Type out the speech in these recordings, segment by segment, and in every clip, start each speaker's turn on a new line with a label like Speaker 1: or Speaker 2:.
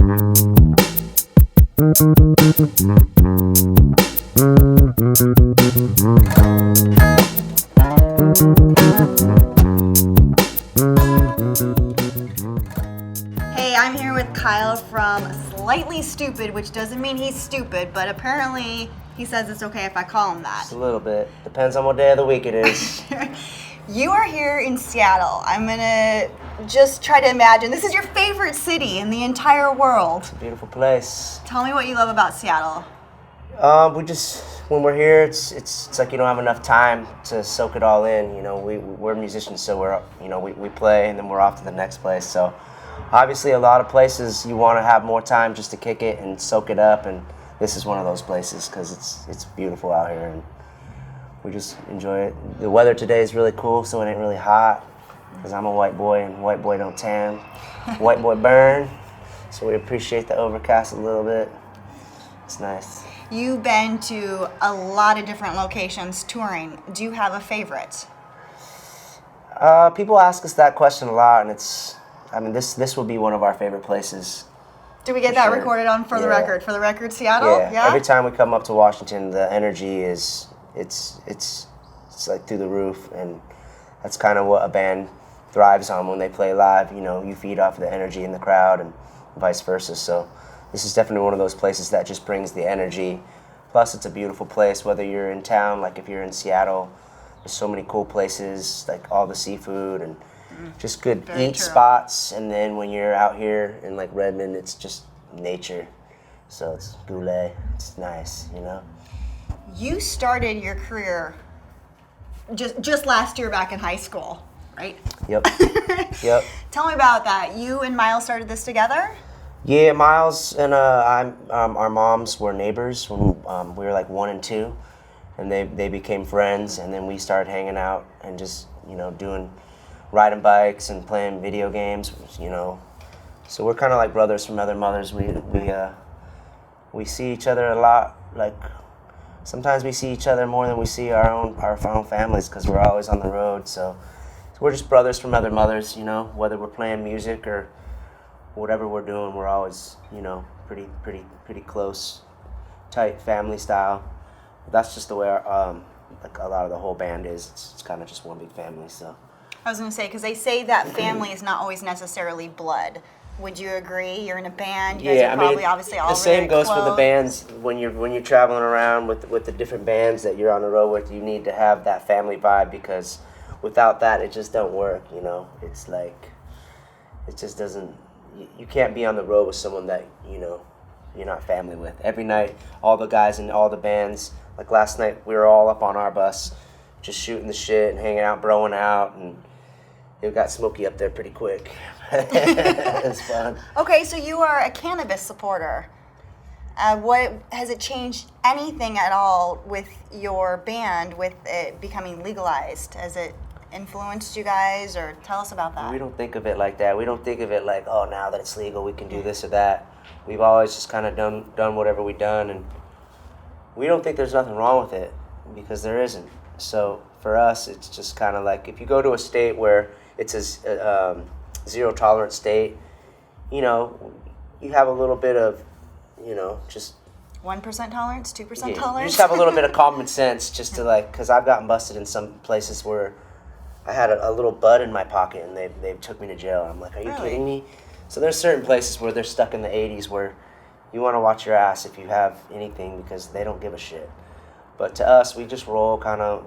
Speaker 1: Hey, I'm here with Kyle from Slightly Stupid, which doesn't mean he's stupid, but apparently he says it's okay if I call him that.
Speaker 2: Just a little bit. Depends on what day of the week it is.
Speaker 1: You are here in Seattle. I'm gonna just try to imagine. This is your favorite city in the entire world.
Speaker 2: It's a beautiful place.
Speaker 1: Tell me what you love about Seattle.
Speaker 2: When we're here, it's like you don't have enough time to soak it all in. You know, we're musicians, so we play and then we're off to the next place. So obviously a lot of places you want to have more time just to kick it and soak it up, and this is one of those places because it's beautiful out here and we just enjoy it. The weather today is really cool, so it ain't really hot because I'm a white boy and white boy don't tan. White boy burn, so we appreciate the overcast a little bit. It's nice.
Speaker 1: You've been to a lot of different locations touring. Do you have a favorite?
Speaker 2: People ask us that question a lot, and this will be one of our favorite places.
Speaker 1: Do we get that recorded on For the Record? For the Record, Seattle?
Speaker 2: Yeah. Every time we come up to Washington, the energy is it's like through the roof, and that's kind of what a band thrives on when they play live. You know, you feed off the energy in the crowd and vice versa. So this is definitely one of those places that just brings the energy. Plus, it's a beautiful place, whether you're in town, like if you're in Seattle, there's so many cool places, like all the seafood and just good spots. And then when you're out here in like Redmond, it's just nature. So it's goulet, it's nice, you know?
Speaker 1: You started your career just last year back in high school, right?
Speaker 2: Yep. Yep.
Speaker 1: Tell me about that. You and Miles started this together?
Speaker 2: Yeah, Miles and our moms were neighbors when we were like 1 and 2, and they became friends, and then we started hanging out and just riding bikes and playing video games, you know. So we're kind of like brothers from other mothers. We see each other a lot. Like sometimes we see each other more than we see our own families because we're always on the road. So we're just brothers from other mothers, you know. Whether we're playing music or whatever we're doing, we're always, you know, pretty close, tight family style. That's just the way like a lot of the whole band is. It's kind of just one big family. So
Speaker 1: I was going to say, because they say that family is not always necessarily blood. Would you agree? You're in a band. You guys are probably obviously all
Speaker 2: the same
Speaker 1: really
Speaker 2: goes
Speaker 1: close.
Speaker 2: for the bands. When you're traveling around with the different bands that you're on the road with, you need to have that family vibe because without that, it just don't work. You know, it's like it just doesn't. You can't be on the road with someone that, you know, you're not family with. Every night, all the guys in all the bands, like last night, we were all up on our bus, just shooting the shit and hanging out, broing out, and it got smoky up there pretty quick. It was fun.
Speaker 1: Okay, so you are a cannabis supporter. What has it changed anything at all with your band, with it becoming legalized? Has it influenced you guys, or tell us about that?
Speaker 2: We don't think of it like that. We don't think of it like, oh, now that it's legal, we can do this or that. We've always just kind of done whatever we've done, and we don't think there's nothing wrong with it because there isn't. So for us, it's just kind of like if you go to a state where it's a zero tolerance state, you know, you have a little bit of, you know, just
Speaker 1: 1% tolerance, 2%
Speaker 2: you
Speaker 1: tolerance.
Speaker 2: just have a little bit of common sense, just to like, because I've gotten busted in some places where I had a little bud in my pocket and they took me to jail. I'm like, are you kidding me? So there's certain places where they're stuck in the 80s where you want to watch your ass if you have anything because they don't give a shit. But to us, we just roll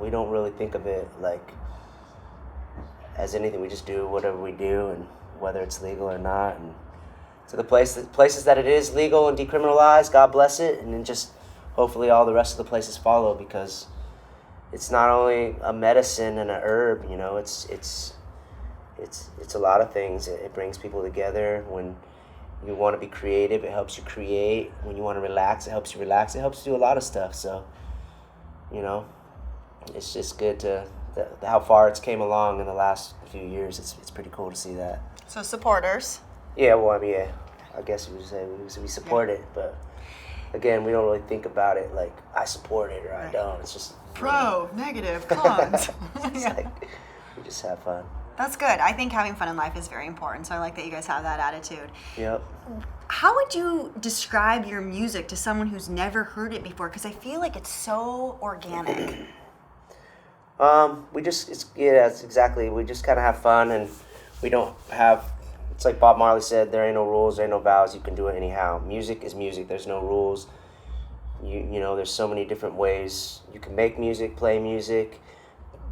Speaker 2: we don't really think of it like as anything. We just do whatever we do, and whether it's legal or not. And so the places that it is legal and decriminalized, God bless it, and then just hopefully all the rest of the places follow because it's not only a medicine and a herb, you know, it's a lot of things. It brings people together. When you want to be creative, it helps you create. When you want to relax, it helps you relax. It helps you do a lot of stuff. So, you know, it's just good to how far it's came along in the last few years. It's pretty cool to see that.
Speaker 1: So supporters.
Speaker 2: Yeah, well, I mean, yeah, I guess you would say we support it, but again, we don't really think about it like I support it or I don't. It's just
Speaker 1: Pro, negative, cons.
Speaker 2: it's like we just have fun.
Speaker 1: That's good. I think having fun in life is very important, so I like that you guys have that attitude.
Speaker 2: Yep.
Speaker 1: How would you describe your music to someone who's never heard it before? Because I feel like it's so organic.
Speaker 2: It's exactly. We just kind of have fun, and we don't have. It's like Bob Marley said: there ain't no rules, there ain't no vows. You can do it anyhow. Music is music. There's no rules. You know, there's so many different ways you can make music, play music,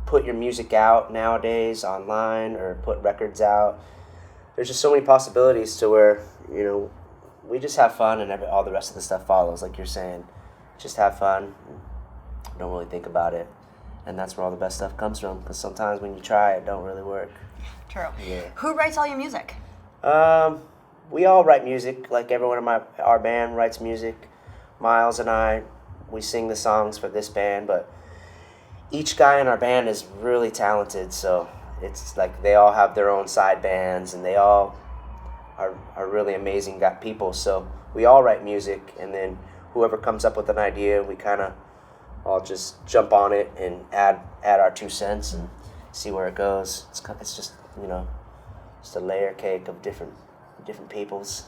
Speaker 2: put your music out nowadays online, or put records out. There's just so many possibilities to where, you know, we just have fun, and all the rest of the stuff follows, like you're saying. Just have fun. Don't really think about it. And that's where all the best stuff comes from, because sometimes when you try, it don't really work.
Speaker 1: True.
Speaker 2: Yeah.
Speaker 1: Who writes all your music?
Speaker 2: We all write music. Like everyone in our band writes music. Miles and I, we sing the songs for this band, but each guy in our band is really talented, so it's like they all have their own side bands, and they all are really amazing people. So we all write music, and then whoever comes up with an idea, we kind of all just jump on it and add our 2 cents and see where it goes. It's just, you know, just a layer cake of different peoples,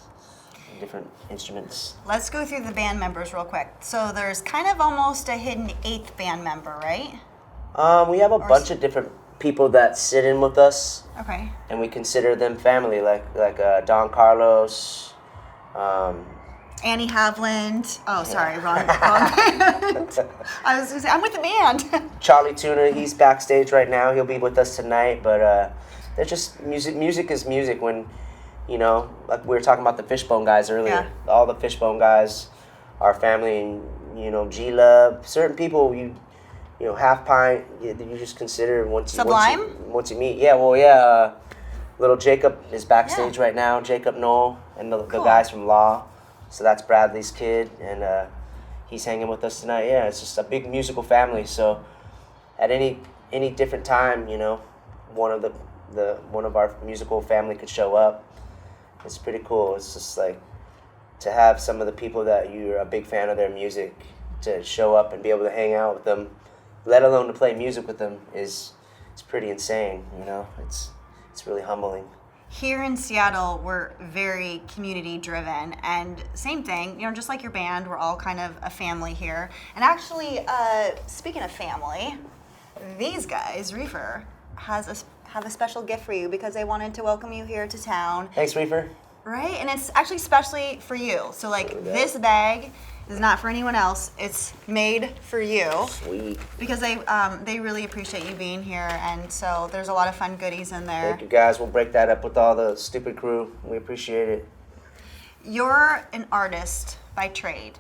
Speaker 2: different instruments.
Speaker 1: Let's go through the band members real quick. So there's kind of almost a hidden 8th band member, right?
Speaker 2: We have a bunch of different people that sit in with us.
Speaker 1: Okay.
Speaker 2: And we consider them family, like Don Carlos.
Speaker 1: Anny Havland. Oh, sorry, wrong band. I was going to say, I'm with the band.
Speaker 2: Charlie Tuna, he's backstage right now. He'll be with us tonight. But they're just music. Music is music. When, you know, like we were talking about the Fishbone guys earlier. Yeah. All the Fishbone guys are family, and, you know, G-Love. Certain people, you know, Half Pint, you just consider once you meet. Yeah, well, yeah. Little Jacob is backstage right now. Jacob Knoll and the guys from Law. So that's Bradley's kid, and he's hanging with us tonight. Yeah, it's just a big musical family. So at any different time, you know, one of our musical family could show up. It's pretty cool. It's just like to have some of the people that you're a big fan of their music to show up and be able to hang out with them, let alone to play music with them, it's pretty insane. You know, it's really humbling.
Speaker 1: Here in Seattle, we're very community driven, and same thing, you know, just like your band, we're all kind of a family here. And actually, speaking of family, these guys, Reefer, have a special gift for you because they wanted to welcome you here to town.
Speaker 2: Thanks, Reefer.
Speaker 1: Right, and it's actually specially for you. So like this bag is not for anyone else. It's made for you.
Speaker 2: Sweet.
Speaker 1: Because they really appreciate you being here, and so there's a lot of fun goodies in there.
Speaker 2: Thank you, guys. We'll break that up with all the stupid crew. We appreciate it.
Speaker 1: You're an artist by trade.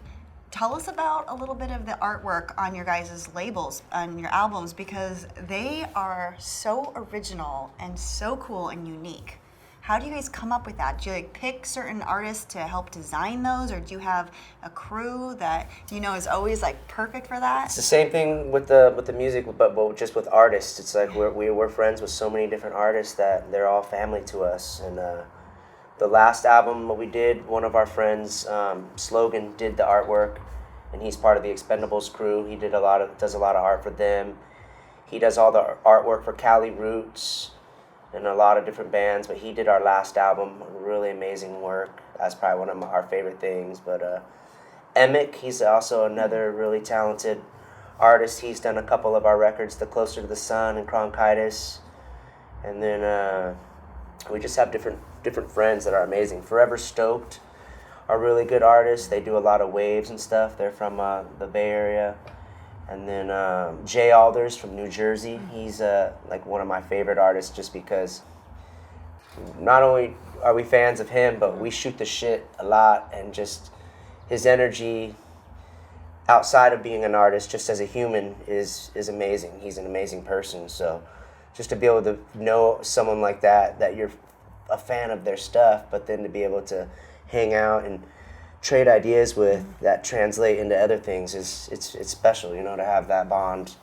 Speaker 1: Tell us about a little bit of the artwork on your guys' labels, on your albums, because they are so original and so cool and unique. How do you guys come up with that? Do you like pick certain artists to help design those, or do you have a crew that you know is always like perfect for that?
Speaker 2: It's the same thing with the music, but just with artists. It's like we're friends with so many different artists that they're all family to us. And the last album that we did, one of our friends, Slogan, did the artwork, and he's part of the Expendables crew. He does a lot of art for them. He does all the artwork for Cali Roots and a lot of different bands, but he did our last album. Really amazing work. That's probably one of our favorite things. But Emick, he's also another really talented artist. He's done a couple of our records, The Closer to the Sun and Bronchitis. And then we just have different friends that are amazing. Forever Stoked are really good artists. They do a lot of waves and stuff. They're from the Bay Area. And then Jay Alders from New Jersey. He's like one of my favorite artists, just because not only are we fans of him, but we shoot the shit a lot, and just his energy outside of being an artist, just as a human, is amazing. He's an amazing person. So just to be able to know someone like that you're a fan of their stuff, but then to be able to hang out and trade ideas with that translate into other things it's special, you know, to have that bond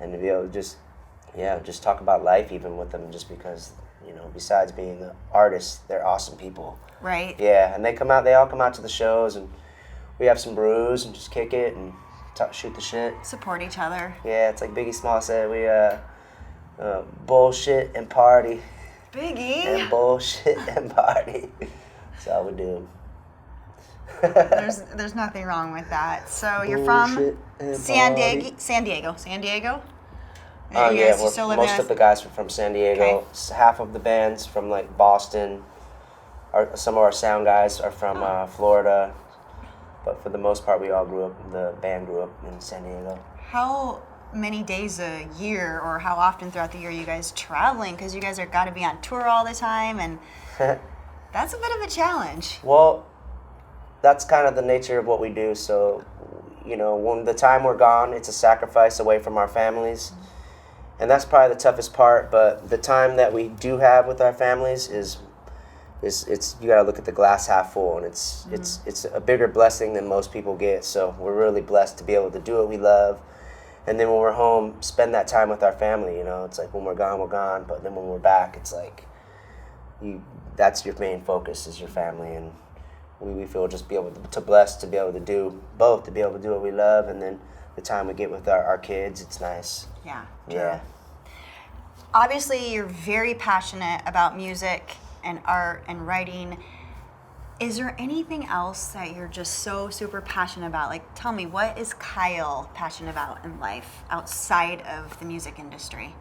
Speaker 2: and to be able to just talk about life even with them, just because, you know, besides being artists, they're awesome people.
Speaker 1: Right.
Speaker 2: Yeah, and they all come out to the shows, and we have some brews and just kick it and shoot the shit.
Speaker 1: Support each other.
Speaker 2: Yeah, it's like Biggie Small said, Bullshit and party.
Speaker 1: Biggie.
Speaker 2: And bullshit and party. That's all we do.
Speaker 1: There's nothing wrong with that. So you're from San Diego.
Speaker 2: Oh yeah,
Speaker 1: you still live
Speaker 2: most
Speaker 1: there?
Speaker 2: of the guys are from San Diego.
Speaker 1: Okay.
Speaker 2: Half of the band's from like Boston. Some of our sound guys are from Florida. But for the most part, the band grew up in San Diego.
Speaker 1: How many days a year, or how often throughout the year, are you guys traveling? Because you guys are got to be on tour all the time, and that's a bit of a challenge.
Speaker 2: Well, that's kind of the nature of what we do. So, when the time we're gone, it's a sacrifice away from our families. And that's probably the toughest part. But the time that we do have with our families is you got to look at the glass half full, and it's a bigger blessing than most people get. So we're really blessed to be able to do what we love. And then when we're home, spend that time with our family. It's like when we're gone, we're gone. But then when we're back, it's like that's your main focus is your family. And we feel just be able to blessed to be able to do both, to be able to do what we love, and then the time we get with our kids, it's nice.
Speaker 1: Yeah. True.
Speaker 2: Yeah.
Speaker 1: Obviously, you're very passionate about music and art and writing. Is there anything else that you're just so super passionate about? Like, tell me, what is Kyle passionate about in life outside of the music industry?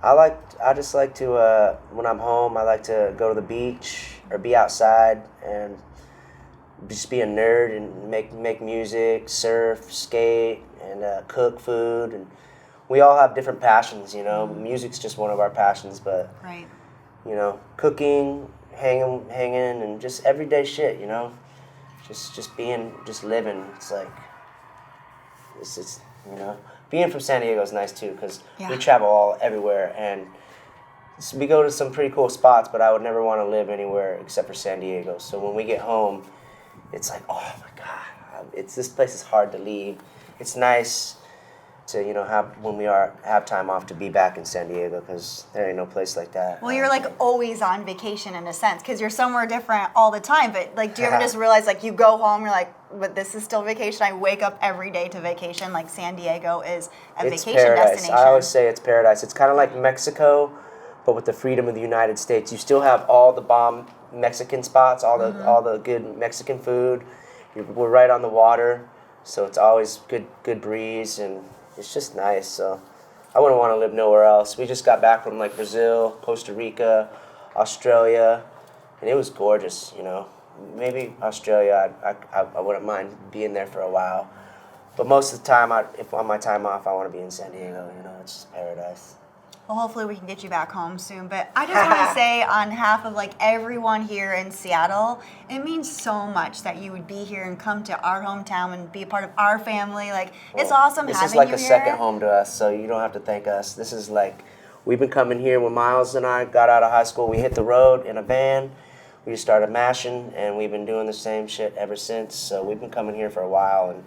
Speaker 2: I just like to, when I'm home, I like to go to the beach or be outside and just be a nerd and make music, surf, skate, and cook food. And we all have different passions, Music's just one of our passions, but,
Speaker 1: right.
Speaker 2: Cooking, hanging, and just everyday shit, just living. It's like, being from San Diego is nice too, because we travel everywhere, and we go to some pretty cool spots, but I would never want to live anywhere except for San Diego. So when we get home, it's like, oh my God, this place is hard to leave. It's nice to, when we have time off to be back in San Diego, because there ain't no place like that.
Speaker 1: Well, you're like always on vacation in a sense, because you're somewhere different all the time. But like, do you ever just realize like you go home, you're like, but this is still vacation. I wake up every day to vacation. Like San Diego is
Speaker 2: It's
Speaker 1: vacation
Speaker 2: paradise.
Speaker 1: destination.
Speaker 2: I always say it's paradise. It's kind of like Mexico, but with the freedom of the United States. You still have all the bomb Mexican spots, all the good Mexican food. We're right on the water, so it's always good breeze, and it's just nice. So I wouldn't want to live nowhere else. We just got back from like Brazil, Costa Rica, Australia, and it was gorgeous. Maybe Australia, I wouldn't mind being there for a while, but most of the time, if on my time off, I want to be in San Diego. It's just paradise.
Speaker 1: Well, hopefully we can get you back home soon. But I just want to say on behalf of like everyone here in Seattle, it means so much that you would be here and come to our hometown and be a part of our family. Like, it's awesome having you here.
Speaker 2: This is like a second home to us, so you don't have to thank us. This is like, we've been coming here when Miles and I got out of high school. We hit the road in a van. We just started mashing, and we've been doing the same shit ever since. So we've been coming here for a while, and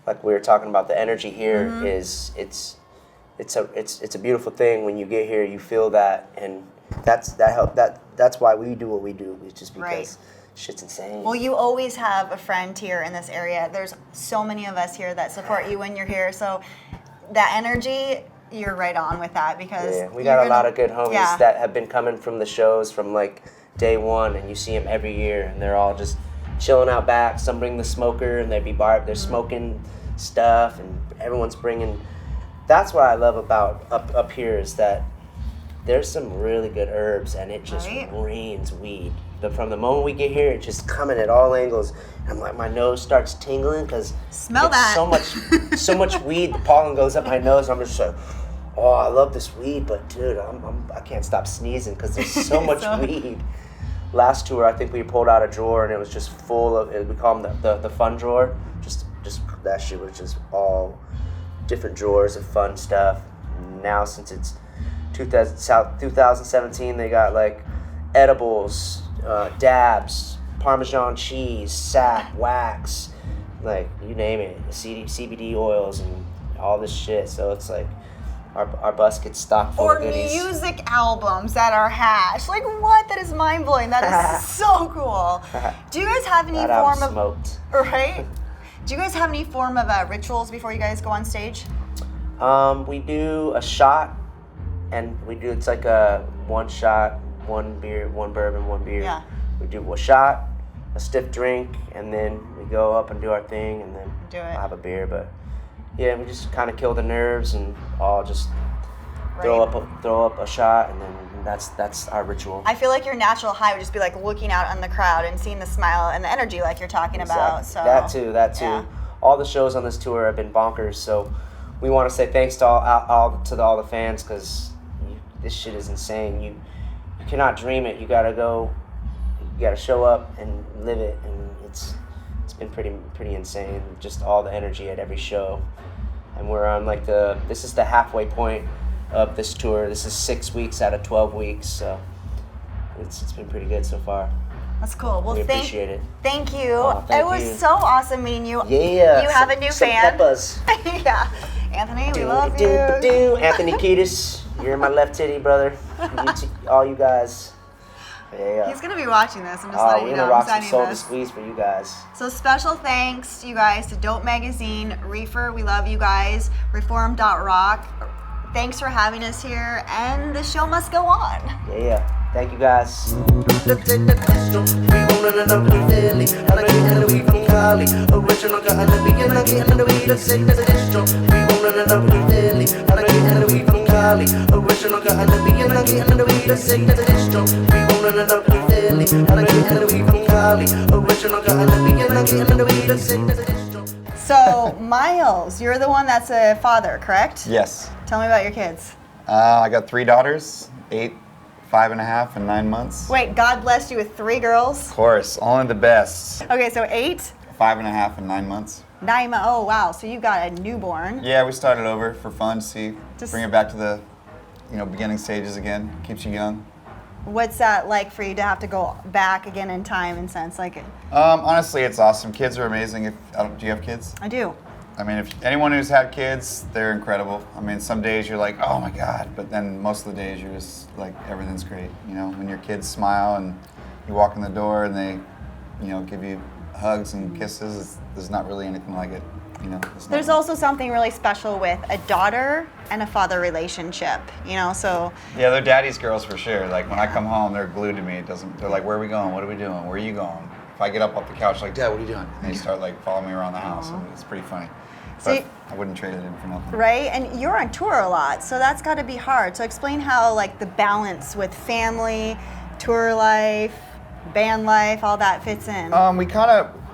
Speaker 2: like we were talking about, the energy here is it's a beautiful thing. When you get here, you feel that, and that's why we do what we do. It's just because shit's insane.
Speaker 1: Well, you always have a friend here in this area. There's so many of us here that support you when you're here. So that energy, you're right on with that, because
Speaker 2: we got a lot of good homies that have been coming from the shows from like day one, and you see them every year, and they're all just chilling out back. Some bring the smoker, and they're smoking stuff, and everyone's bringing. That's what I love about up here, is that there's some really good herbs, and it just rains weed. But from the moment we get here, it's just coming at all angles. I'm like, my nose starts tingling because so much weed. The pollen goes up my nose. I'm just like, oh, I love this weed, but dude, I can't stop sneezing because there's so much weed. Last tour, I think we pulled out a drawer, and it was just full of. We call them the fun drawer. Just that shit was just all different drawers of fun stuff. Now, since it's 2017, they got like edibles, dabs, Parmesan cheese, sap, wax, like you name it, CBD oils and all this shit. So it's like our bus gets stocked full of goodies.
Speaker 1: Or music albums that are hash. Like what? That is mind blowing. That is so cool. Do you guys have any form of
Speaker 2: smoked?
Speaker 1: Right? Do you guys have any form of rituals before you guys go on stage?
Speaker 2: We do a shot, and it's like a 1 shot, 1 beer, 1 bourbon, 1 beer.
Speaker 1: Yeah.
Speaker 2: We do a shot, a stiff drink, and then we go up and do our thing, and then
Speaker 1: Do it.
Speaker 2: I'll have a beer. But yeah, we just kind of kill the nerves and all just throw up a shot, and then that's our ritual.
Speaker 1: I feel like your natural high would just be like looking out on the crowd and seeing the smile and the energy like you're talking about. So
Speaker 2: That too.
Speaker 1: Yeah.
Speaker 2: All the shows on this tour have been bonkers. So we want to say thanks to all the fans, because this shit is insane. You cannot dream it. You gotta go. You gotta show up and live it, and it's been pretty insane. Just all the energy at every show, and we're on like this is the halfway point of this tour. This is 6 weeks out of 12 weeks, so it's been pretty good so far.
Speaker 1: That's cool. Well,
Speaker 2: we appreciate it.
Speaker 1: Thank you.
Speaker 2: Thank
Speaker 1: it was
Speaker 2: you.
Speaker 1: so awesome meeting you.
Speaker 2: Yeah.
Speaker 1: You have a new
Speaker 2: some
Speaker 1: fan.
Speaker 2: Peppers.
Speaker 1: Yeah. Anthony, we love you.
Speaker 2: Anthony Kiedis, you're my left titty, brother. All you guys. Yeah.
Speaker 1: He's gonna be watching this. I'm just letting
Speaker 2: we're
Speaker 1: you
Speaker 2: gonna
Speaker 1: know.
Speaker 2: rock
Speaker 1: I'm
Speaker 2: some
Speaker 1: signing
Speaker 2: Soul to
Speaker 1: this.
Speaker 2: Squeeze for you guys.
Speaker 1: So special thanks to you guys, to Dope Magazine, Reefer, we love you guys, Reform.Rock. Thanks for having us here, and the show must go on.
Speaker 2: Yeah. Thank you guys.
Speaker 1: So, Miles, you're the one that's a father, correct?
Speaker 3: Yes.
Speaker 1: Tell me about your kids.
Speaker 3: I got 3 daughters, 8, 5.5, and 9 months.
Speaker 1: Wait, God blessed you with 3 girls?
Speaker 3: Of course, only the best.
Speaker 1: Okay, so 8,
Speaker 3: 5.5 and 9 months.
Speaker 1: 9, oh wow, so you got a newborn.
Speaker 3: Yeah, we started over for fun, bring it back to the, beginning stages again. Keeps you young.
Speaker 1: What's that like for you to have to go back again in time and sense like it?
Speaker 3: Honestly, it's awesome. Kids are amazing. Do you have kids?
Speaker 1: I do.
Speaker 3: I mean, if anyone who's had kids, they're incredible. I mean, some days you're like, oh my God, but then most of the days you're just like, everything's great. When your kids smile and you walk in the door and they, give you hugs and kisses, there's not really anything like it.
Speaker 1: There's also something really special with a daughter and a father relationship, so.
Speaker 3: Yeah, they're daddy's girls for sure. Like when I come home, they're glued to me. They're like, where are we going? What are we doing? Where are you going? If I get up off the couch, like, Dad, what are you doing? And they start like following me around the house. And it's pretty funny. But I wouldn't trade it in for nothing.
Speaker 1: Right, and you're on tour a lot, so that's got to be hard. So explain how like the balance with family, tour life, band life, all that fits in.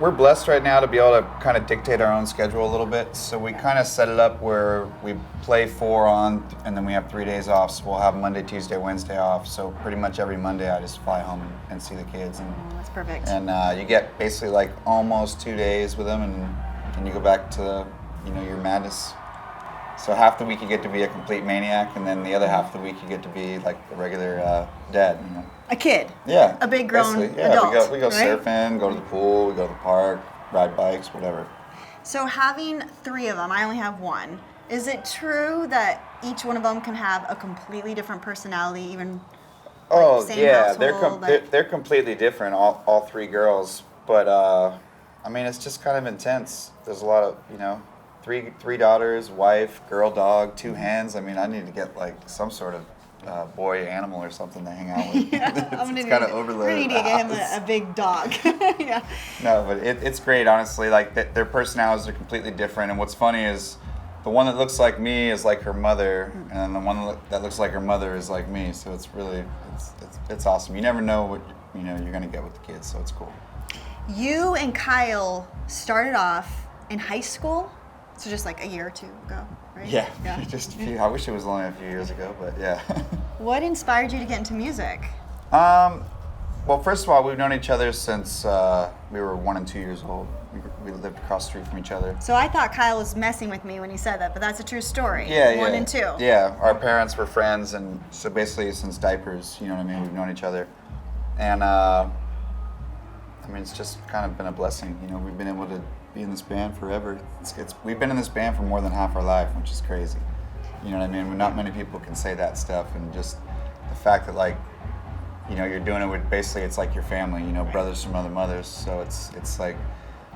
Speaker 3: We're blessed right now to be able to kind of dictate our own schedule a little bit. So we kind of set it up where we play 4 on, and then we have 3 days off. So we'll have Monday, Tuesday, Wednesday off. So pretty much every Monday I just fly home and see the kids. And
Speaker 1: that's perfect.
Speaker 3: And you get basically like almost 2 days with them, and you go back to your madness. So half the week you get to be a complete maniac, and then the other half of the week you get to be like a regular dad.
Speaker 1: A kid.
Speaker 3: Yeah.
Speaker 1: A big grown adult.
Speaker 3: We go
Speaker 1: right?
Speaker 3: surfing, go to the pool, we go to the park, ride bikes, whatever.
Speaker 1: So having 3 of them, I only have 1. Is it true that each one of them can have a completely different personality, even?
Speaker 3: Oh
Speaker 1: same
Speaker 3: yeah,
Speaker 1: household,
Speaker 3: they're completely different, all 3 girls. But I mean, it's just kind of intense. There's a lot of 3 daughters, wife, girl, dog, 2 hens. I mean, I need to get like some sort of boy animal or something to hang out with. It's kind of overloaded.
Speaker 1: We need to get him a big dog. Yeah.
Speaker 3: No, but it's great, honestly. Like their personalities are completely different. And what's funny is the one that looks like me is like her mother, and the one that looks like her mother is like me. So it's really it's awesome. You never know what you're gonna get with the kids. So it's cool.
Speaker 1: You and Kyle started off in high school, so just like a year or 2 ago, right?
Speaker 3: Yeah. Just a few. I wish it was only a few years ago, but yeah.
Speaker 1: What inspired you to get into music?
Speaker 3: Well, first of all, we've known each other since we were 1 and 2 years old. We lived across the street from each other.
Speaker 1: So I thought Kyle was messing with me when he said that, but that's a true story.
Speaker 3: Yeah,
Speaker 1: 1 and 2.
Speaker 3: Yeah, our parents were friends, and so basically since diapers, you know what I mean, we've known each other. And I mean, it's just kind of been a blessing. We've been able to be in this band forever. We've been in this band for more than half our life, which is crazy. You know what I mean? Not many people can say that stuff, and just the fact that like, you're doing it with basically it's like your family, brothers from other mothers. So it's like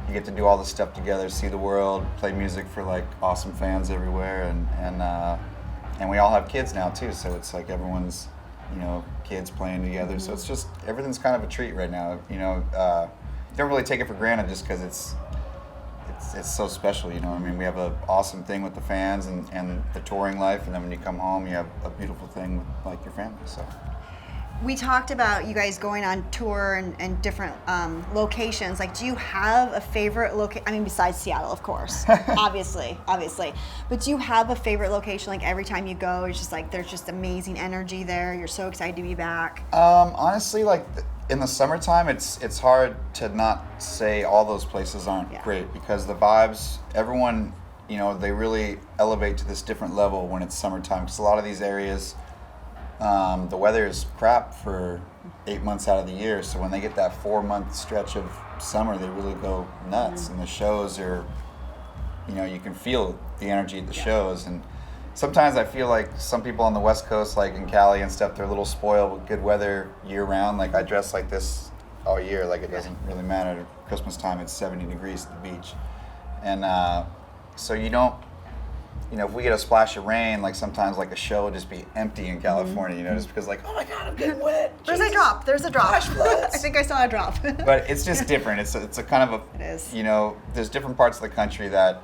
Speaker 3: you get to do all this stuff together, see the world, play music for like awesome fans everywhere, and we all have kids now too, so it's like everyone's, you know, kids playing together. So it's just, everything's kind of a treat right now. You know, you don't really take it for granted just because it's so special, you know. I mean, we have an awesome thing with the fans and the touring life, and then when you come home, you have a beautiful thing with like your family. So
Speaker 1: We talked about you guys going on tour and different locations. Like, do you have a favorite location? I mean, besides Seattle, of course, obviously. But do you have a favorite location? Like, every time you go, it's just like there's just amazing energy there. You're so excited to be back.
Speaker 3: Honestly, like in the summertime, it's hard to not say all those places aren't great, because the vibes, everyone, you know, they really elevate to this different level when it's summertime. Because a lot of these areas, the weather is crap for 8 months out of the year. So when they get that 4-month stretch of summer, they really go nuts. And the shows are, you know, you can feel the energy at the shows. And sometimes I feel like some people on the West Coast, like in Cali and stuff, they're a little spoiled with good weather year round. Like, I dress like this all year. Like, it doesn't really matter. Christmas time, it's 70 degrees at the beach. And so you don't, you know, if we get a splash of rain, like sometimes like a show will just be empty in California, you know, just because like, oh my God, I'm getting wet.
Speaker 1: There's a drop.
Speaker 3: Flash floods.
Speaker 1: I think I saw a drop.
Speaker 3: But it's just different. It's a kind of a,
Speaker 1: It is.
Speaker 3: you know, there's different parts of the country that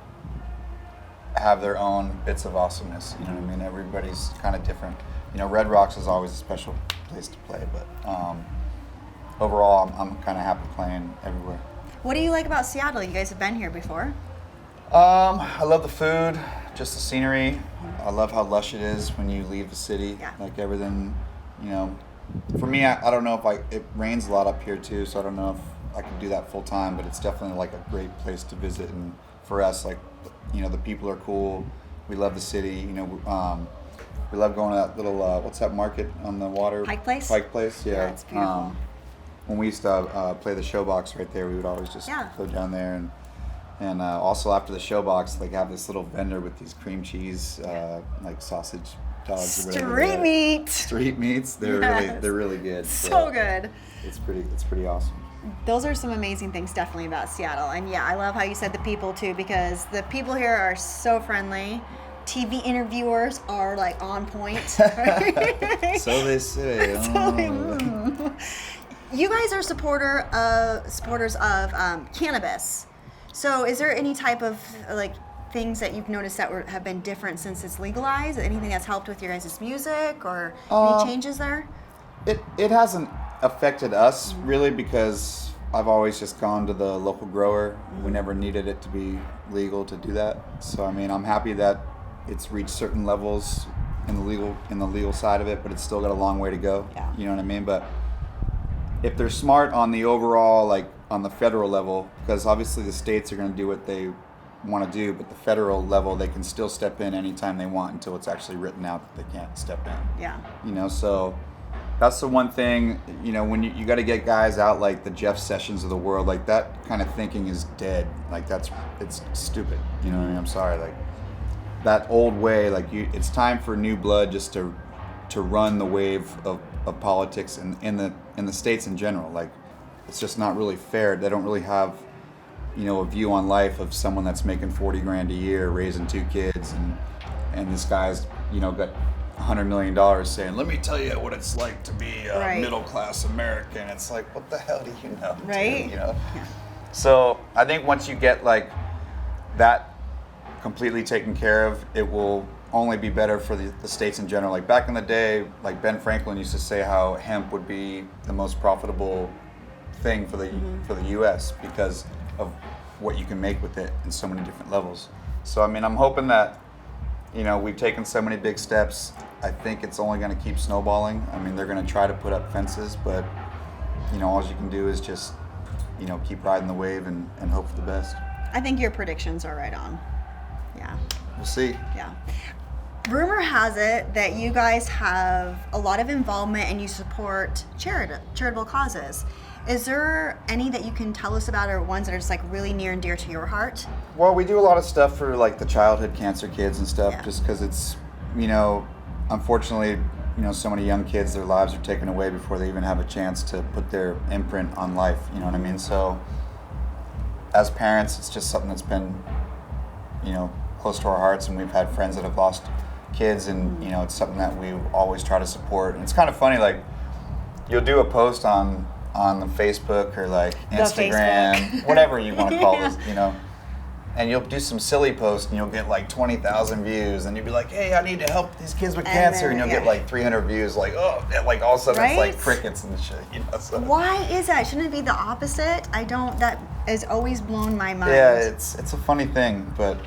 Speaker 3: have their own bits of awesomeness. You know what I mean? Everybody's kind of different. You know, Red Rocks is always a special place to play, but overall, I'm kind of happy playing everywhere.
Speaker 1: What do you like about Seattle? You guys have been here before.
Speaker 3: I love the food, just the scenery. I love how lush it is when you leave the city.
Speaker 1: Yeah.
Speaker 3: Like everything, you know. For me, I don't know if it rains a lot up here too, so I don't know if I can do that full time, but it's definitely like a great place to visit. And for us, like, you know, the people are cool. We love the city. You know, we love going to that little, what's that market on the water?
Speaker 1: Pike Place?
Speaker 3: Pike Place, yeah.
Speaker 1: It's beautiful.
Speaker 3: When we used to play the Showbox right there, we would always just go down there. And also after the Showbox, like, have this little vendor with these cream cheese, like sausage dogs or whatever. Street meats. They're really good.
Speaker 1: So good.
Speaker 3: It's pretty awesome.
Speaker 1: Those are some amazing things definitely about Seattle. And yeah, I love how you said the people too, because the people here are so friendly. TV interviewers are like on point.
Speaker 3: So they say.
Speaker 1: You guys are supporters of cannabis. So is there any type of like things that you've noticed that have been different since it's legalized? Anything that's helped with your guys' music or any changes there?
Speaker 3: It hasn't affected us really, because I've always just gone to the local grower. We never needed it to be legal to do that. So I mean, I'm happy that it's reached certain levels in the legal side of it, but it's still got a long way to go.
Speaker 1: Yeah.
Speaker 3: You know what I mean? But if they're smart on the overall, like on the federal level, because obviously the states are going to do what they want to do, but the federal level, they can still step in anytime they want until it's actually written out that they can't step in.
Speaker 1: Yeah.
Speaker 3: You know, so that's the one thing, you know, when you got to get guys out like the Jeff Sessions of the world, like that kind of thinking is dead. Like it's stupid. You know what I mean? I'm sorry. Like that old way, like it's time for new blood just to run the wave of politics in the states in general. Like, it's just not really fair. They don't really have, you know, a view on life of someone that's making $40,000 a year, raising 2 kids, and this guy's, you know, got $100 million saying, "Let me tell you what it's like to be a middle class American." It's like, what the hell do you know?
Speaker 1: Right.
Speaker 3: Dude, you know. Yeah. So I think once you get like that completely taken care of, it will only be better for the states in general. Like back in the day, like Ben Franklin used to say how hemp would be the most profitable thing for the U.S. because of what you can make with it in so many different levels. So I mean, I'm hoping that, you know, we've taken so many big steps. I think it's only going to keep snowballing. I mean, they're going to try to put up fences, but, you know, all you can do is just, you know, keep riding the wave and hope for the best.
Speaker 1: I think your predictions are right on. Yeah.
Speaker 3: We'll see.
Speaker 1: Yeah. Rumor has it that you guys have a lot of involvement and you support charitable causes. Is there any that you can tell us about, or ones that are just like really near and dear to your heart?
Speaker 3: Well, we do a lot of stuff for like the childhood cancer kids and stuff, just because it's, you know, unfortunately, you know, so many young kids, their lives are taken away before they even have a chance to put their imprint on life. You know what I mean? So as parents, it's just something that's been, you know, close to our hearts, and we've had friends that have lost kids, and you know, it's something that we always try to support. And it's kind of funny, like you'll do a post on the Facebook or like Instagram, whatever you want to call this, you know, and you'll do some silly post and you'll get like 20,000 views, and you'll be like, hey, I need to help these kids with cancer, and you'll get like 300 views, like, oh, like all of a sudden it's like crickets and shit, you know. So.
Speaker 1: Why is that? Shouldn't it be the opposite? That has always blown my mind.
Speaker 3: Yeah, it's a funny thing, but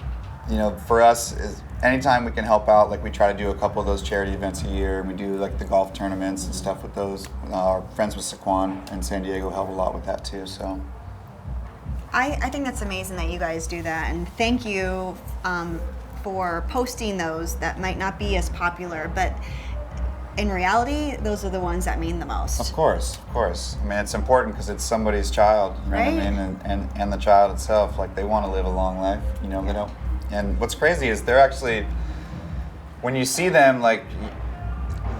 Speaker 3: you know, for us, is anytime we can help out, like we try to do a couple of those charity events a year, and we do like the golf tournaments and stuff with those. Our friends with Saquon in San Diego help a lot with that too. So
Speaker 1: I think that's amazing that you guys do that, and thank you for posting those that might not be as popular, but in reality, those are the ones that mean the most.
Speaker 3: Of course. I mean, it's important because it's somebody's child, you know what I mean, and the child itself, like they want to live a long life, you know, they don't. And what's crazy is they're actually, when you see them, like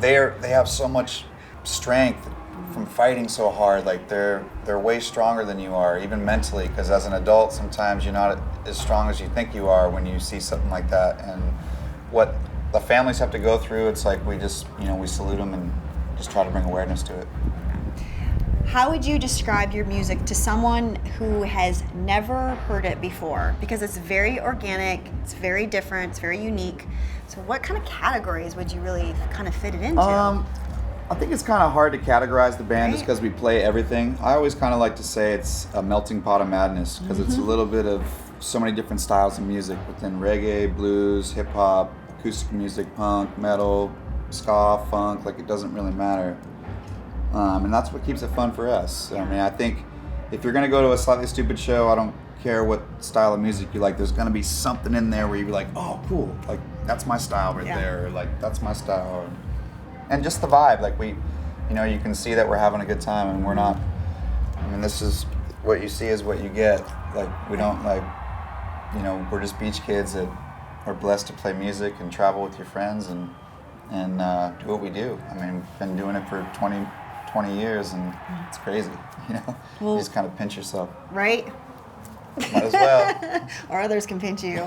Speaker 3: they have so much strength from fighting so hard. Like they're way stronger than you are, even mentally. Because as an adult, sometimes you're not as strong as you think you are when you see something like that. And what the families have to go through, it's like we just, you know, we salute them and just try to bring awareness to it.
Speaker 1: How would you describe your music to someone who has never heard it before? Because it's very organic, it's very different, it's very unique. So what kind of categories would you really kind of fit it into?
Speaker 3: I think it's kind of hard to categorize the band just because we play everything. I always kind of like to say it's a melting pot of madness because it's a little bit of so many different styles of music within reggae, blues, hip hop, acoustic music, punk, metal, ska, funk, like it doesn't really matter. And that's what keeps it fun for us. I mean, I think if you're going to go to a Slightly Stupid show, I don't care what style of music you like, there's going to be something in there where you're like, oh, cool, like that's my style right there, or like that's my style. And just the vibe, like we, you know, you can see that we're having a good time, and we're not, I mean, this is what you see is what you get. Like, we don't like, you know, we're just beach kids that are blessed to play music and travel with your friends and do what we do. I mean, we've been doing it for 20 years, and it's crazy, you know? You just kind of pinch yourself.
Speaker 1: Right?
Speaker 3: Might as well.
Speaker 1: Or others can pinch you.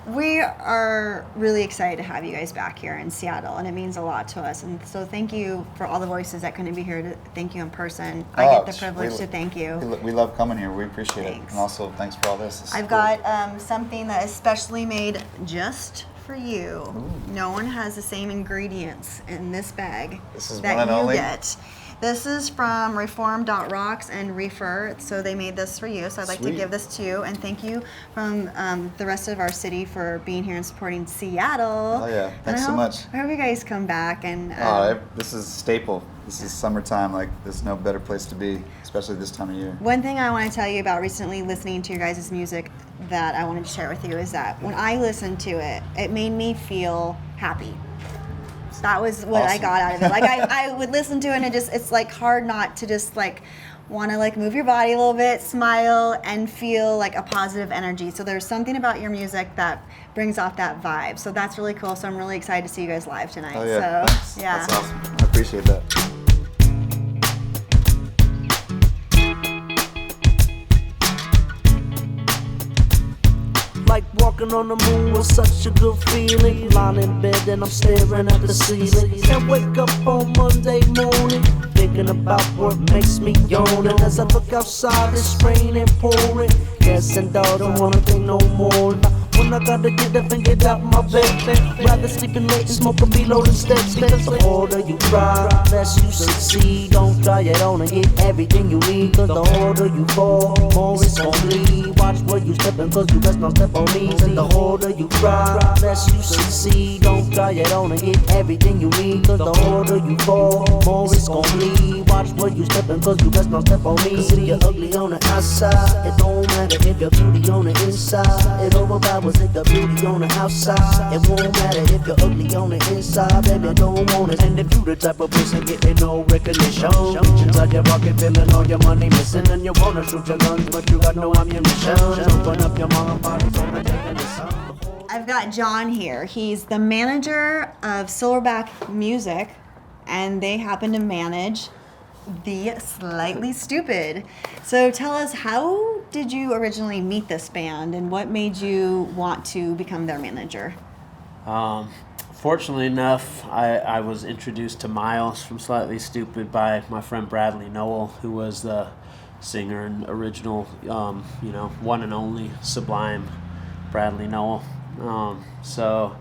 Speaker 1: We are really excited to have you guys back here in Seattle, and it means a lot to us. And so thank you for all the voices that couldn't be here to thank you in person. I get the privilege to thank you.
Speaker 3: We love coming here. We appreciate it. And also, thanks for all this.
Speaker 1: I've got something that is specially made just for you. Ooh. No one has the same ingredients in this bag that you get. This is from Reform.Rocks and Reefer, so they made this for you. So I'd like to give this to you, and thank you from the rest of our city for being here and supporting Seattle.
Speaker 3: Oh yeah, thanks so much.
Speaker 1: I hope you guys come back and.
Speaker 3: This is staple. This is summertime. Like, there's no better place to be, especially this time of year.
Speaker 1: One thing I want to tell you about recently listening to your guys' music that I wanted to share with you is that when I listened to it, it made me feel happy. That was what I got out of it. Like I would listen to it, and it's like hard not to just like want to like move your body a little bit, smile, and feel like a positive energy. So there's something about your music that brings off that vibe. So that's really cool. So I'm really excited to see you guys live tonight.
Speaker 3: Oh yeah,
Speaker 1: so,
Speaker 3: thanks. That's awesome. I appreciate that.
Speaker 4: Like walking on the moon was such a good feeling. Lying in bed and I'm staring at the ceiling. Can't wake up on Monday morning thinking about what makes me yawn. And as I look outside, it's raining, pouring. Guessing dog don't wanna think no more. When I gotta get up and get out my bed, rather sleeping late and smoking below the steps. Because the harder you try, less you succeed. Don't try it on and get everything you need. Cause the harder you fall, more it's gon' bleed. Watch where you steppin', cause you best not step on me. And the harder you try, less you succeed. Don't try it on and get everything you need. Cause the harder you fall, more it's gon' bleed. Watch where you steppin', cause you best not step on me. Cause if you're ugly on the outside, it don't matter if you're beauty on the inside. It overpowers if the beauty on the outside. It won't matter if you're ugly on the inside, baby, don't want it. And if you the type of person getting no recognition, inside your pocket feeling all your money missing, and you wanna shoot your guns but you got no ammunition. Open up your mama bottles on the taking the sun.
Speaker 1: I've got Jon here. He's the manager of Silverback Music, and they happen to manage the Slightly Stupid. So tell us, how did you originally meet this band, and what made you want to become their manager?
Speaker 5: Fortunately enough, I was introduced to Miles from Slightly Stupid by my friend Bradley Noel, who was the singer and original, one and only Sublime Bradley Noel. So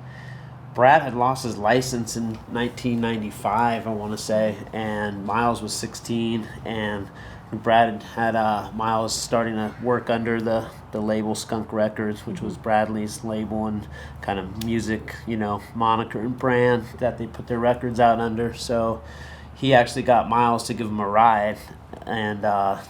Speaker 5: Brad had lost his license in 1995, I want to say, and Miles was 16, and Brad had Miles starting to work under the label Skunk Records, which was Bradley's label and kind of music, moniker and brand that they put their records out under. So he actually got Miles to give him a ride, and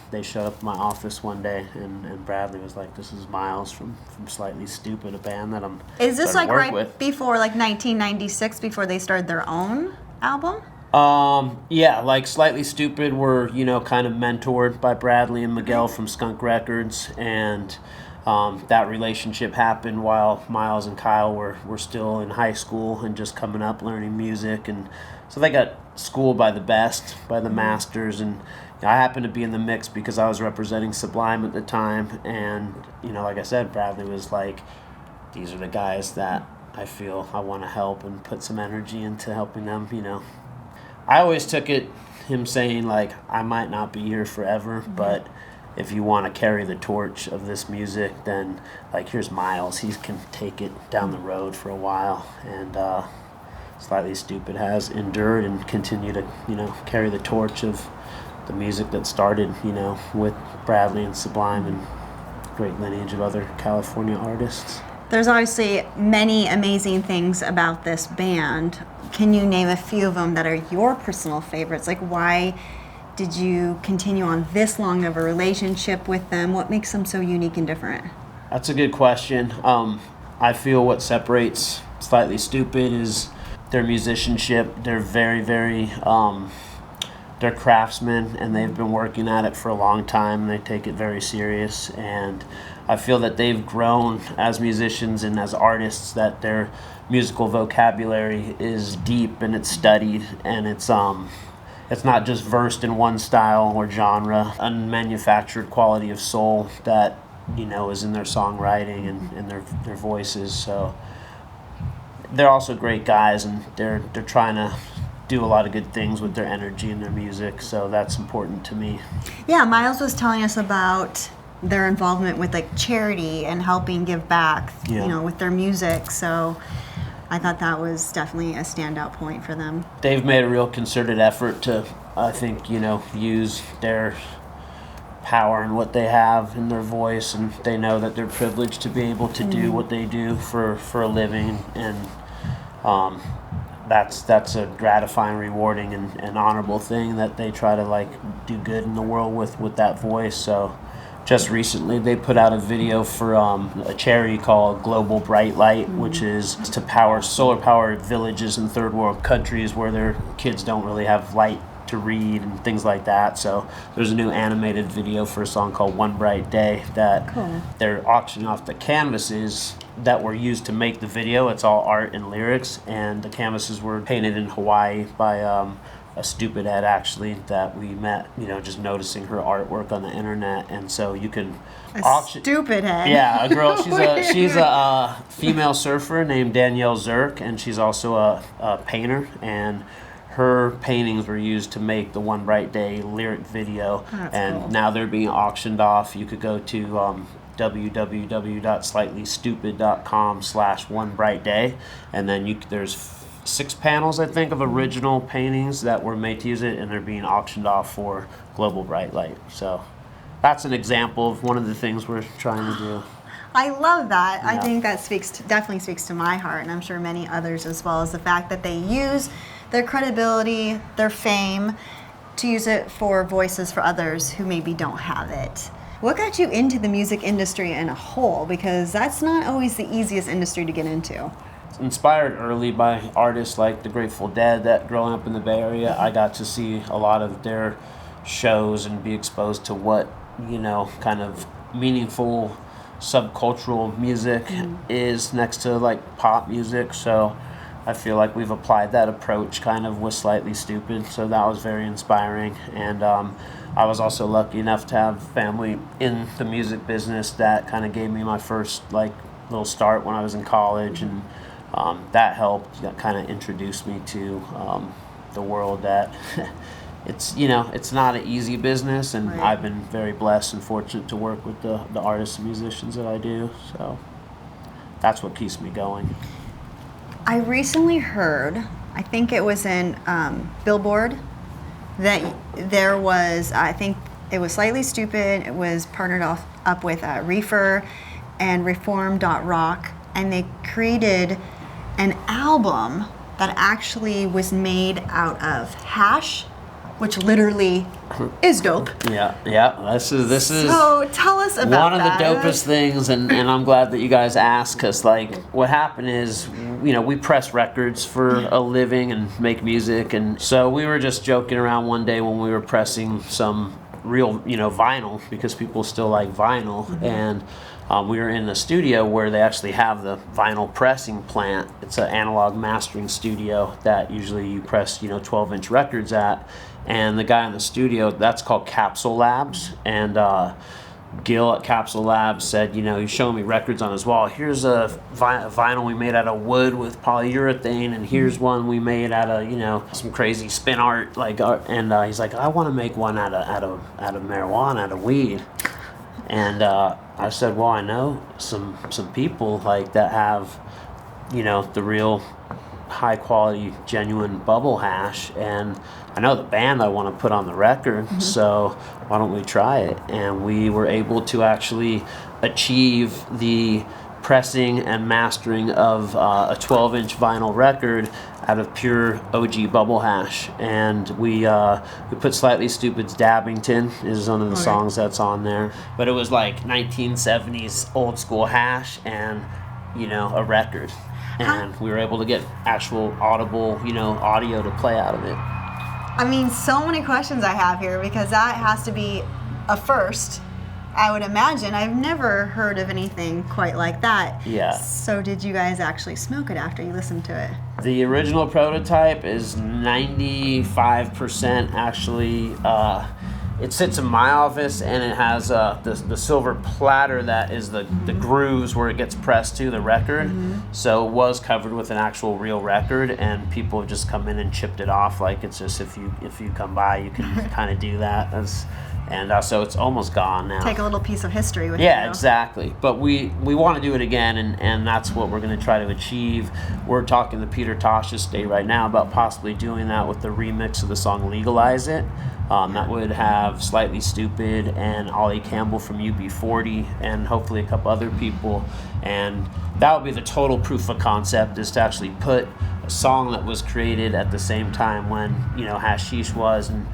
Speaker 5: they showed up in my office one day, and Bradley was like, "This is Miles from Slightly Stupid, a band that I'm
Speaker 1: Is this like right
Speaker 5: with."
Speaker 1: before 1996, before they started their own album?
Speaker 5: Yeah, like Slightly Stupid were, kind of mentored by Bradley and Miguel from Skunk Records, and that relationship happened while Miles and Kyle were still in high school and just coming up learning music, and so they got schooled by the best, by the masters, and I happened to be in the mix because I was representing Sublime at the time, and like I said, Bradley was like, "These are the guys that I feel I want to help and put some energy into helping them." I always took it, him saying like, "I might not be here forever, but if you want to carry the torch of this music, then like here's Miles. He can take it down the road for a while." And Slightly Stupid has endured and continue to carry the torch of the music that started with Bradley and Sublime and great lineage of other California artists.
Speaker 1: There's obviously many amazing things about this band. Can you name a few of them that are your personal favorites? Like, why did you continue on this long of a relationship with them? What makes them so unique and different?
Speaker 5: That's a good question. I feel what separates Slightly Stupid is their musicianship. They're very, very, they're craftsmen, and they've been working at it for a long time. They take it very serious, and I feel that they've grown as musicians and as artists, that their musical vocabulary is deep and it's studied, and it's not just versed in one style or genre. Unmanufactured quality of soul that is in their songwriting and their voices. So they're also great guys, and they're trying to do a lot of good things with their energy and their music, so that's important to me.
Speaker 1: Yeah, Miles was telling us about their involvement with like charity and helping give back, with their music. So I thought that was definitely a standout point for them.
Speaker 5: They've made a real concerted effort to, I think, use their power and what they have in their voice, and they know that they're privileged to be able to do what they do for a living, and that's a gratifying, rewarding, and honorable thing that they try to do good in the world with that voice. So just recently they put out a video for a charity called Global Bright Light, which is to power solar powered villages in third world countries where their kids don't really have light to read and things like that. So there's a new animated video for a song called One Bright Day that they're auctioning off the canvases that were used to make the video. It's all art and lyrics, and the canvases were painted in Hawaii by a stupid head actually that we met, just noticing her artwork on the internet. And so you can auction.
Speaker 1: Stupid head.
Speaker 5: Yeah, a girl. She's a female surfer named Danielle Zirk, and she's also a painter, and her paintings were used to make the One Bright Day lyric video. And cool. Now they're being auctioned off. You could go to www.slightlystupid.com/onebrightday, and then there's 6 panels, I think, of original paintings that were made to use it, and they're being auctioned off for Global Bright Light. So that's an example of one of the things we're trying to do.
Speaker 1: I love that.
Speaker 5: Yeah.
Speaker 1: I think that definitely speaks to my heart, and I'm sure many others as well, as the fact that they use their credibility, their fame, to use it for voices for others who maybe don't have it. What got you into the music industry in a whole? Because that's not always the easiest industry to get into.
Speaker 5: Inspired early by artists like the Grateful Dead, that growing up in the Bay Area, I got to see a lot of their shows and be exposed to what, kind of meaningful subcultural music is next to pop music. So I feel like we've applied that approach kind of with Slightly Stupid, so that was very inspiring. And I was also lucky enough to have family in the music business that kind of gave me my first like little start when I was in college, and that helped kind of introduce me to the world that it's it's not an easy business, and
Speaker 1: Right.
Speaker 5: I've been very blessed and fortunate to work with the artists and musicians that I do, so that's what keeps me going.
Speaker 1: I recently heard, I think it was in Billboard, that there was, I think it was Slightly Stupid, it was partnered up with Reefer and Reform.Rock, and they created an album that actually was made out of hash, which literally is dope.
Speaker 5: Yeah, this is
Speaker 1: So tell us about
Speaker 5: one of the dopest things, and I'm glad that you guys asked, because like what happened is, we press records for a living and make music, and so we were just joking around one day when we were pressing some real vinyl, because people still like vinyl, and we were in a studio where they actually have the vinyl pressing plant. It's an analog mastering studio that usually you press 12-inch records at. And the guy in the studio, that's called Capsule Labs. And Gil at Capsule Labs said, he's showing me records on his wall. Here's a vinyl we made out of wood with polyurethane, and here's one we made out of, some crazy spin art. And he's like, I want to make one out of marijuana, out of weed. And I said, well, I know some people like that have, the real high quality, genuine bubble hash, and I know the band I want to put on the record, so why don't we try it? And we were able to actually achieve the pressing and mastering of a 12-inch vinyl record out of pure OG bubble hash. And we put Slightly Stupid's Dabbington is one of the songs that's on there. But it was like 1970s old school hash and, a record. And we were able to get actual audible, audio to play out of it.
Speaker 1: I mean, so many questions I have here, because that has to be a first, I would imagine. I've never heard of anything quite like that.
Speaker 5: Yeah.
Speaker 1: So did you guys actually smoke it after you listened to it?
Speaker 5: The original prototype is 95% actually. It sits in my office, and it has the silver platter that is the grooves where it gets pressed to the record. So it was covered with an actual real record, and people have just come in and chipped it off. Like, it's just if you come by, you can kind of do that. So it's almost gone now.
Speaker 1: Take a little piece of history with you.
Speaker 5: Yeah, exactly. But we want to do it again, and that's what we're going to try to achieve. We're talking to Peter Tosh's State right now about possibly doing that with the remix of the song Legalize It. That would have Slightly Stupid and Ollie Campbell from UB40 and hopefully a couple other people. And that would be the total proof of concept, is to actually put a song that was created at the same time when hashish was, and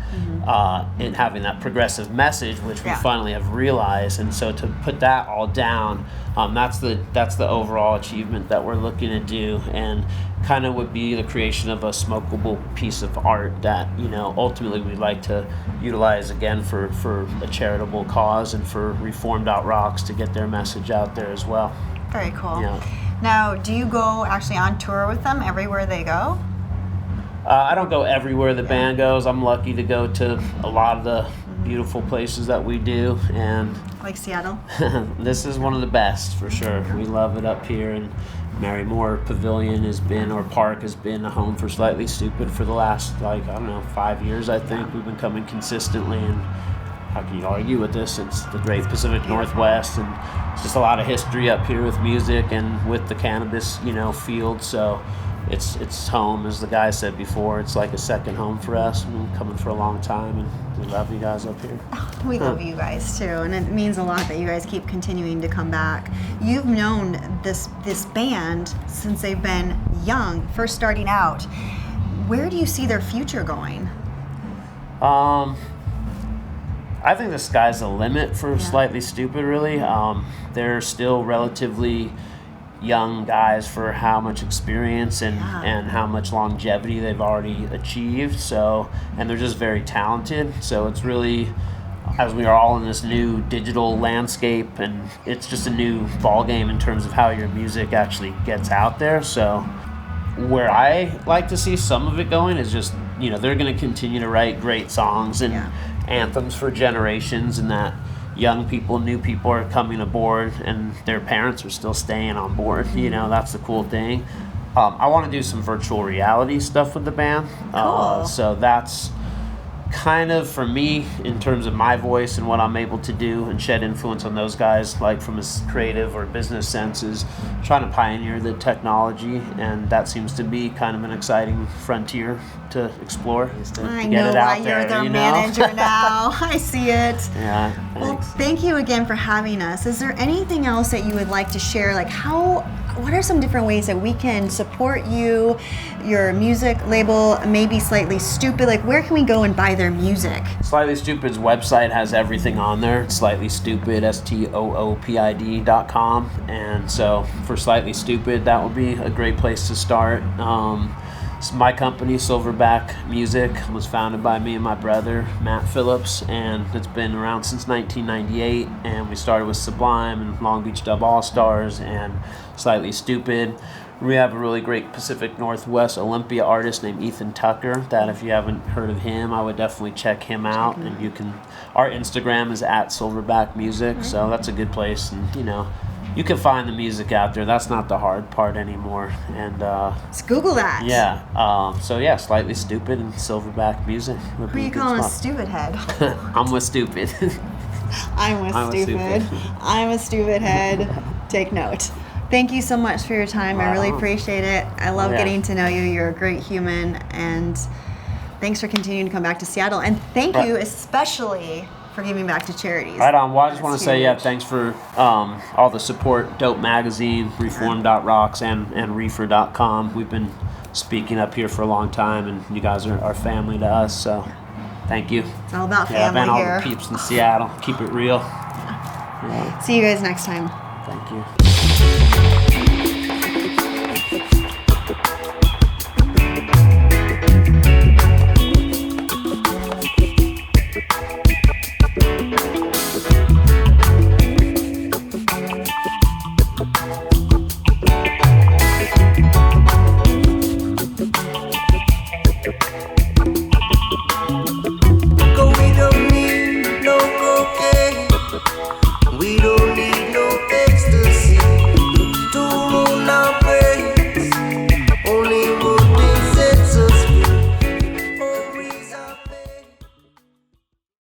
Speaker 5: it having that progressive message, which we finally have realized. And so to put that all down, that's the overall achievement that we're looking to do, and kind of would be the creation of a smokable piece of art that ultimately we'd like to utilize again for a charitable cause, and for Reform.Rocks to get their message out there as well.
Speaker 1: Very cool.
Speaker 5: Yeah.
Speaker 1: Now, do you go actually on tour with them everywhere they go?
Speaker 5: I don't go everywhere the band goes. I'm lucky to go to a lot of the beautiful places that we do, and
Speaker 1: Like Seattle?
Speaker 5: this is one of the best for sure. We love it up here, and Marymoor Pavilion Park has been a home for Slightly Stupid for the last 5 years. I think we've been coming consistently, and how can you argue with this? It's the great Pacific Northwest, and it's just a lot of history up here with music and with the cannabis field. So it's home, as the guy said before. It's like a second home for us. We've been coming for a long time, and we love you guys up here.
Speaker 1: We love you guys too, and it means a lot that you guys keep continuing to come back. You've known this band since they've been young, first starting out. Where do you see their future going?
Speaker 5: I think the sky's the limit for Slightly Stupid, really. They're still relatively young guys for how much experience and how much longevity they've already achieved. So, and they're just very talented. So it's really, as we are all in this new digital landscape, and it's just a new ball game in terms of how your music actually gets out there. So where I like to see some of it going is just, they're going to continue to write great songs and anthems for generations, and that young people, new people are coming aboard, and their parents are still staying on board. That's the cool thing. I want to do some virtual reality stuff with the band.
Speaker 1: Cool.
Speaker 5: So that's kind of, for me, in terms of my voice and what I'm able to do and shed influence on those guys, like from a creative or business sense, is trying to pioneer the technology, and that seems to be kind of an exciting frontier to explore. Is to
Speaker 1: I
Speaker 5: get
Speaker 1: know
Speaker 5: it out
Speaker 1: why
Speaker 5: there,
Speaker 1: you're their manager now. I see it.
Speaker 5: Yeah.
Speaker 1: Well,
Speaker 5: Thanks.
Speaker 1: thank you again for having us. Is there anything else that you would like to share? Like what are some different ways that we can support you, your music label, maybe Slightly Stoopid? Like, where can we go and buy their music?
Speaker 5: Slightly Stoopid's website has everything on there. It's Slightly Stoopid, STOOPID.com. And so for Slightly Stoopid, that would be a great place to start. So my company, Silverback Music, was founded by me and my brother, Matt Phillips, and it's been around since 1998. And we started with Sublime and Long Beach Dub All-Stars and Slightly Stoopid. We have a really great Pacific Northwest Olympia artist named Ethan Tucker, that if you haven't heard of him, I would definitely check him out. And our Instagram is at Silverback Music, so that's a good place. And you can find the music out there. That's not the hard part anymore. And
Speaker 1: Let's Google that.
Speaker 5: yeah, Slightly Stoopid and Silverback Music.
Speaker 1: Who are you calling a stupid head?
Speaker 5: I'm with Stupid.
Speaker 1: I'm with stupid. I'm a stupid head. Take note. Thank you so much for your time. I really appreciate it. I love getting to know you. You're a great human, and thanks for continuing to come back to Seattle. And thank you especially for giving back to charities.
Speaker 5: Right on. Well, I just
Speaker 1: That's
Speaker 5: want to say,
Speaker 1: huge.
Speaker 5: thanks for all the support. Dope Magazine, Reform.Rocks, and Reefer.com. We've been speaking up here for a long time, and you guys are family to us, so thank you.
Speaker 1: It's all about
Speaker 5: Yeah,
Speaker 1: family
Speaker 5: man, all
Speaker 1: here.
Speaker 5: the peeps in Seattle. Keep it real.
Speaker 1: See you guys next time.
Speaker 5: Thank you.
Speaker 4: We don't need no cocaine. We don't need